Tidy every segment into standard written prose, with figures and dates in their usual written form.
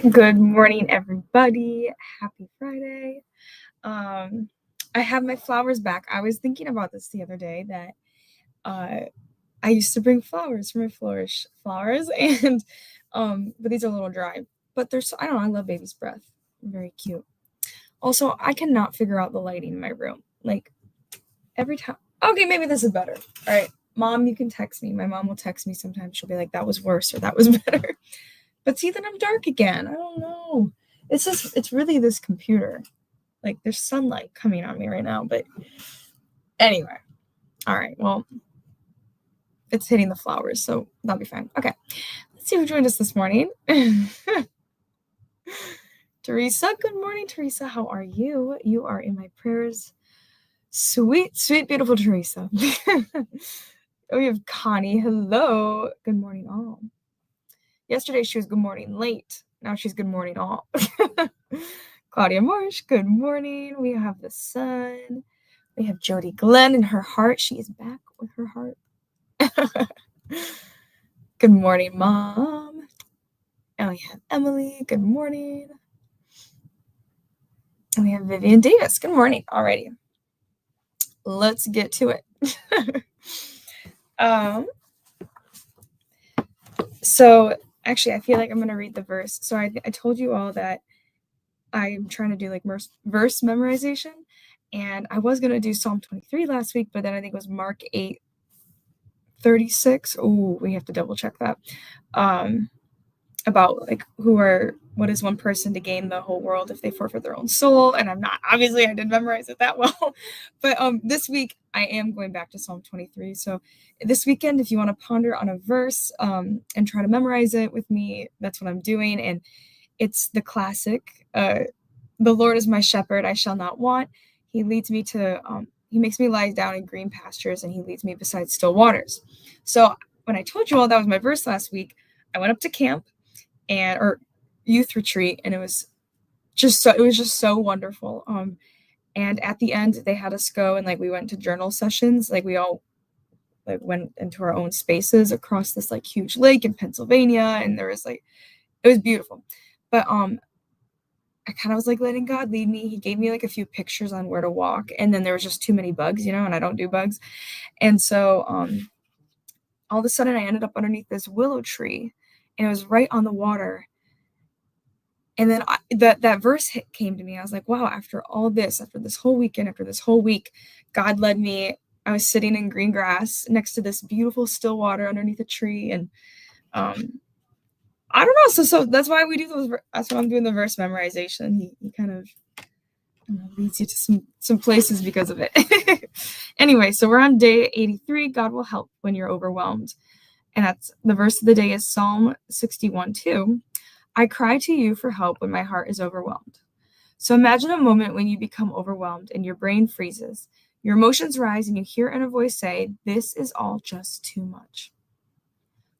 Good morning, everybody. Happy Friday. I have my flowers back. I was thinking about this the other day that I used to bring flowers for my flourish flowers, and but these are a little dry. But they're so, I don't know. I love baby's breath. Very cute. Also, I cannot figure out the lighting in my room. Like every time. Okay, maybe this is better. All right, Mom, you can text me. My mom will text me sometimes. She'll be like, "That was worse" or "That was better." But see, then I'm dark again. I don't know. It's really this computer. Like there's sunlight coming on me right now, but anyway. All right. Well, it's hitting the flowers, so that'll be fine. Okay. Let's see who joined us this morning. Teresa. Good morning, Teresa. How are you? You are in my prayers. Sweet, sweet, beautiful Teresa. We have Connie. Hello. Good morning, all. Yesterday she was good morning late. Now she's good morning all. Claudia Marsh, good morning. We have the sun. We have Jody Glenn in her heart. She is back with her heart. Good morning, Mom. And we have Emily. Good morning. And we have Vivian Davis. Good morning. Alrighty. Let's get to it. So actually, I feel like I'm going to read the verse. So I told you all that I'm trying to do like verse memorization. And I was going to do Psalm 23 last week, but then I think it was Mark 8:36. Oh, we have to double check that. About like what is one person to gain the whole world if they forfeit their own soul? And I didn't memorize it that well. But this week I am going back to Psalm 23. So this weekend, if you want to ponder on a verse and try to memorize it with me, that's what I'm doing. And it's the classic, the Lord is my shepherd, I shall not want. He leads me to, he makes me lie down in green pastures, and he leads me beside still waters. So when I told you all that was my verse last week, I went up to camp or youth retreat, and it was just so wonderful. And at the end they had us go and like we went to journal sessions. Like we all like went into our own spaces across this like huge lake in Pennsylvania, and there was like it was beautiful. But I kind of was like letting God lead me. He gave me like a few pictures on where to walk, and then there was just too many bugs, and I don't do bugs. And so all of a sudden I ended up underneath this willow tree, and it was right on the water. And then that verse came to me. I was like, wow, after this whole weekend, after this whole week, God led me. I was sitting in green grass next to this beautiful still water underneath a tree. And I don't know. So that's why we do those. That's why I'm doing the verse memorization. He kind of leads you to some places because of it. Anyway, so we're on day 83. God will help when you're overwhelmed. And that's the verse of the day is Psalm 61:2. I cry to you for help when my heart is overwhelmed. So imagine a moment when you become overwhelmed and your brain freezes. Your emotions rise and you hear in a voice say, "This is all just too much."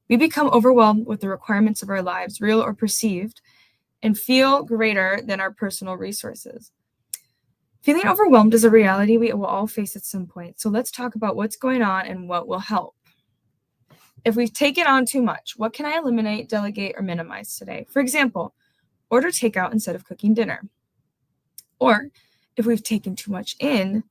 We become overwhelmed with the requirements of our lives, real or perceived, and feel greater than our personal resources. Feeling overwhelmed is a reality we will all face at some point. So let's talk about what's going on and what will help. If we've taken on too much, what can I eliminate, delegate, or minimize today? For example, order takeout instead of cooking dinner. Or if we've taken too much in,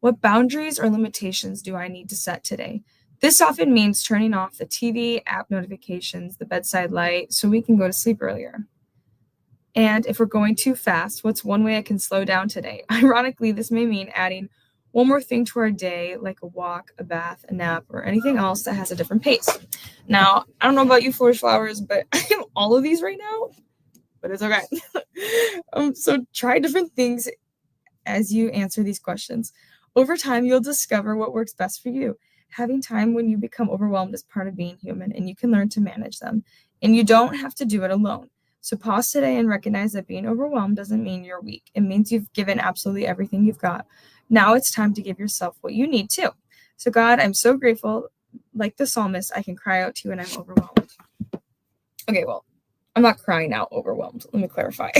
what boundaries or limitations do I need to set today? This often means turning off the TV, app notifications, the bedside light, so we can go to sleep earlier. And if we're going too fast, what's one way I can slow down today? Ironically, this may mean adding one more thing to our day, like a walk, a bath, a nap, or anything else that has a different pace. Now, I don't know about you flourish flowers, but I have all of these right now, but it's okay. So try different things as you answer these questions. Over time, you'll discover what works best for you. Having time when you become overwhelmed is part of being human, and you can learn to manage them. And you don't have to do it alone. So pause today and recognize that being overwhelmed doesn't mean you're weak. It means you've given absolutely everything you've got. Now it's time to give yourself what you need too. So God, I'm so grateful. Like the psalmist, I can cry out to you when I'm overwhelmed. Okay, well, I'm not crying out overwhelmed. Let me clarify.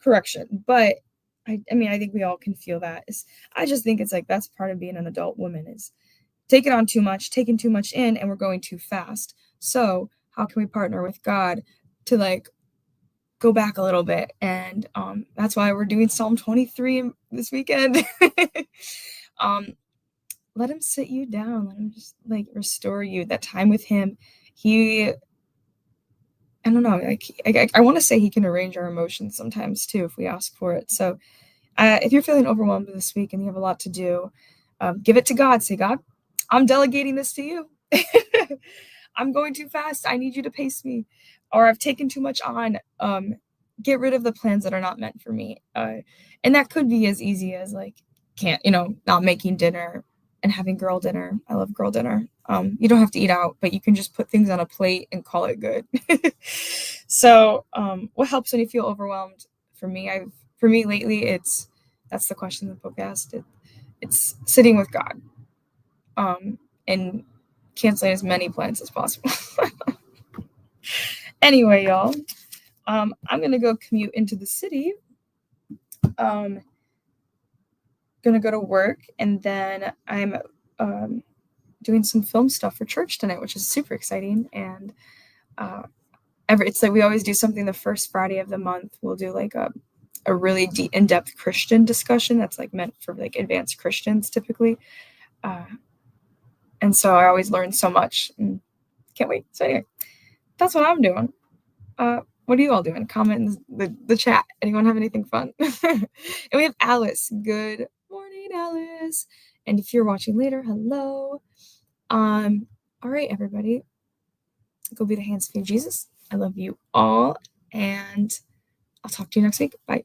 Correction. But I think we all can feel that. I just think it's like that's part of being an adult woman is taking on too much, taking too much in, and we're going too fast. So how can we partner with God to like go back a little bit, and that's why we're doing Psalm 23 this weekend. Let him sit you down, let him just like restore you, that time with him. I don't know, like I want to say he can arrange our emotions sometimes too if we ask for it. So if you're feeling overwhelmed this week and you have a lot to do, give it to God. Say, God, I'm delegating this to you. I'm going too fast. I need you to pace me. Or I've taken too much on. Get rid of the plans that are not meant for me. And that could be as easy as like, not making dinner and having girl dinner. I love girl dinner. You don't have to eat out, but you can just put things on a plate and call it good. So what helps when you feel overwhelmed? For me lately, that's the question the book asked. It's sitting with God, and canceling as many plans as possible. Anyway, y'all, I'm gonna go commute into the city. Gonna go to work, and then I'm doing some film stuff for church tonight, which is super exciting. And it's like we always do something the first Friday of the month. We'll do like a really deep, in-depth Christian discussion that's like meant for like advanced Christians typically. And so I always learn so much and can't wait. So anyway, that's what I'm doing. What are you all doing? Comment in the chat. Anyone have anything fun? And we have Alice. Good morning, Alice. And if you're watching later, hello. All right, everybody. Go be the hands feet of Jesus. I love you all. And I'll talk to you next week. Bye.